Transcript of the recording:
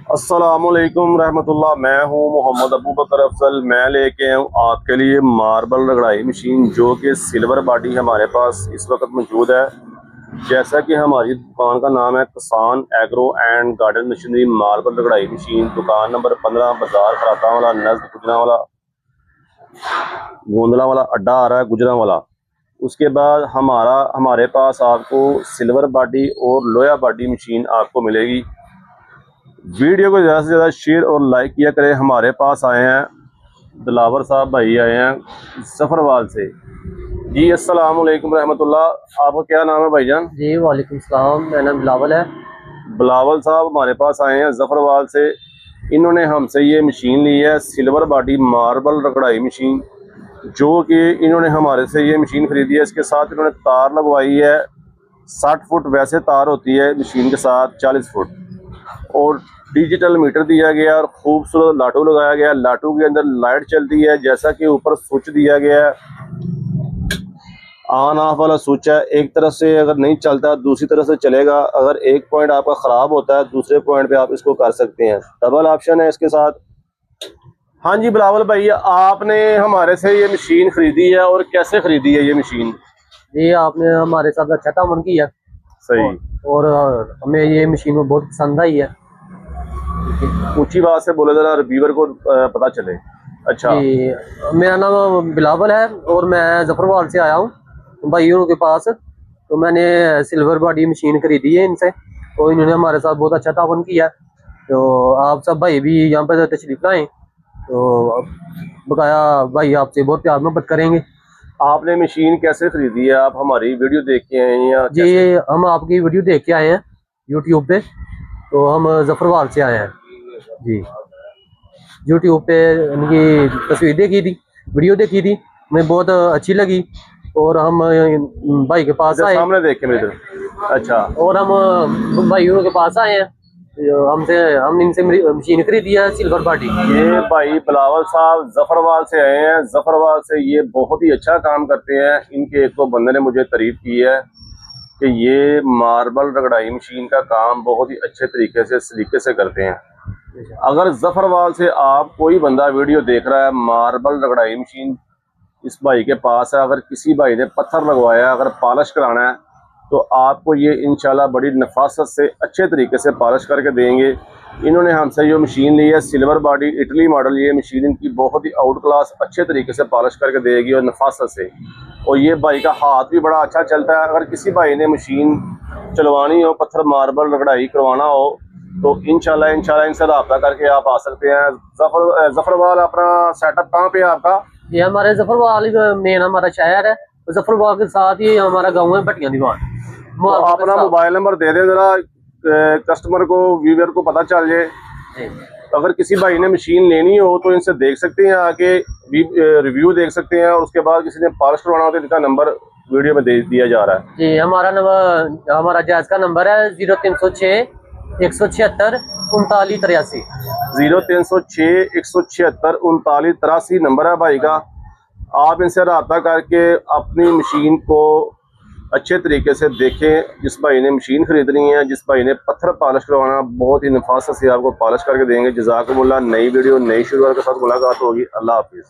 अस्सलामुअलैकुम रहमतुल्लाह। मैं हूं मोहम्मद अबू बकर अफजल। मैं लेके आया हूं आपके लिए मार्बल रगड़ाई मशीन, जो कि सिल्वर बॉडी हमारे पास इस वक्त मौजूद है। जैसा कि हमारी दुकान का नाम है Kisan agro and garden machinery marble रगड़ाई मशीन। दुकान नंबर 15, बाजार खराता वाला, नज़द गुजरांवाला, गोंदला वाला अड्डा आ रहा है गुजरांवाला। उसके बाद हमारे पास आपको सिल्वर बॉडी और लोया बॉडी मशीन आपको मिलेगी। वीडियो को ज़्यादा से ज़्यादा शेयर और लाइक किया करें। हमारे पास आए हैं दिलावर साहब भाई, आए हैं जफरवाल से। जी अस्सलाम वालेकुम रहमतुल्लाह। आपका क्या नाम है भाईजान? जी वालेकुम सलाम, मेरा नाम बिलावल है। बिलावल साहब हमारे पास आए हैं जफरवाल से। इन्होंने हमसे ये मशीन ली है, सिल्वर बॉडी मार्बल रगड़ाई मशीन, जो कि इन्होंने हमारे से ये मशीन खरीदी है। इसके साथ इन्होंने तार लगवाई है 60 फुट, वैसे तार होती है मशीन के साथ 40 फुट, और डिजिटल मीटर दिया गया और खूबसूरत लाटू लगाया गया। लाटू के अंदर लाइट चलती है, जैसा कि ऊपर स्विच दिया गया है, ऑन ऑफ वाला स्विच है। एक तरफ से अगर नहीं चलता दूसरी तरफ से चलेगा। अगर एक पॉइंट आपका ख़राब होता है दूसरे पॉइंट पे आप इसको कर सकते हैं। डबल ऑप्शन है इसके साथ। हाँ जी बिलावल भाई, आपने हमारे से ये मशीन खरीदी है, और कैसे खरीदी है ये मशीन? जी आपने हमारे साथ अच्छा ताउन किया। सही। और हमें ये मशीन में बहुत पसंद आई है। ऊंची बात से बोले जरा, रिव्यूअर को पता चले। अच्छा जी मेरा नाम बिलावल है और मैं जफरवाल से आया हूँ भाइयों के पास। तो मैंने सिल्वर बॉडी मशीन खरीदी है इनसे, तो इन्होंने हमारे साथ बहुत अच्छा ताउन किया। तो आप सब भाई भी यहाँ पर तशरीफ लाएं, तो बकाया भाई आपसे बहुत प्यार मोहब्बत करेंगे। आपने मशीन कैसे खरीदी है? आप हमारी वीडियो देख के आए हैं या जी कैसे? हम आपकी वीडियो देख के आए हैं यूट्यूब पे। तो हम जफरवाल से आए हैं जी। यूट्यूब पे उनकी तस्वीर देखी थी, वीडियो देखी थी, हमें बहुत अच्छी लगी और हम भाई के पास आए। सामने देखे मेरे तरफ। अच्छा। और हम भाइयों के पास आए हैं, हम इनसे मशीन खरीदी है सिल्वर बॉडी। ये भाई बिलावल साहब जफरवाल से आए हैं। जफरवाल से ये बहुत ही अच्छा काम करते हैं। इनके एक तो बंदे ने मुझे तारीफ की है कि ये मार्बल रगड़ाई मशीन का काम बहुत ही अच्छे तरीके से सलीके से करते हैं। अगर जफरवाल से आप कोई बंदा वीडियो देख रहा है, मार्बल रगड़ाई मशीन इस भाई के पास है, अगर किसी भाई ने पत्थर लगवाया, अगर पॉलिश कराना है, तो आपको ये इंशाल्लाह बड़ी नफासत से अच्छे तरीके से पॉलिश करके देंगे। इन्होंने हमसे ये मशीन ली है सिल्वर बॉडी इटली मॉडल। ये मशीन इनकी बहुत ही आउट क्लास अच्छे तरीके से पॉलिश करके देगी और नफासत से। और ये भाई का हाथ भी बड़ा अच्छा चलता है। अगर किसी भाई ने मशीन चलवानी हो, पत्थर मार्बल रगड़ाई करवाना हो, तो इंशाल्लाह इनसे रब्ता करके आप आ सकते हैं। जफरवाल अपना सेटअप कहाँ पे है आपका? ये हमारे जफरवाल मेन हमारा शहर है, जफरवाल के साथ ही हमारा गाँव है भटिया दीवान। तो अपना मोबाइल नंबर दे दें जरा, कस्टमर को, व्यूअर को पता चल जाए। अगर किसी भाई ने मशीन लेनी हो तो इनसे देख सकते हैं, आके रिव्यू देख सकते हैं, और उसके बाद किसी ने पॉलिश करवाना हो तो इनका नंबर वीडियो में दे दिया जा रहा है। जी हमारा जायज का नंबर है 0306 176 39 83। 0306 176 39 83 नंबर है भाई का। आप इनसे रब्ता करके अपनी मशीन को अच्छे तरीके से देखें। जिस भाई ने मशीन खरीदनी है, जिस भाई ने पत्थर पॉलिश करवाना, बहुत ही नफासत से आपको पॉलिश करके देंगे। जज़ाकुमुल्लाह। नई वीडियो नई शुरुआत के साथ मुलाकात होगी। अल्लाह हाफिज़।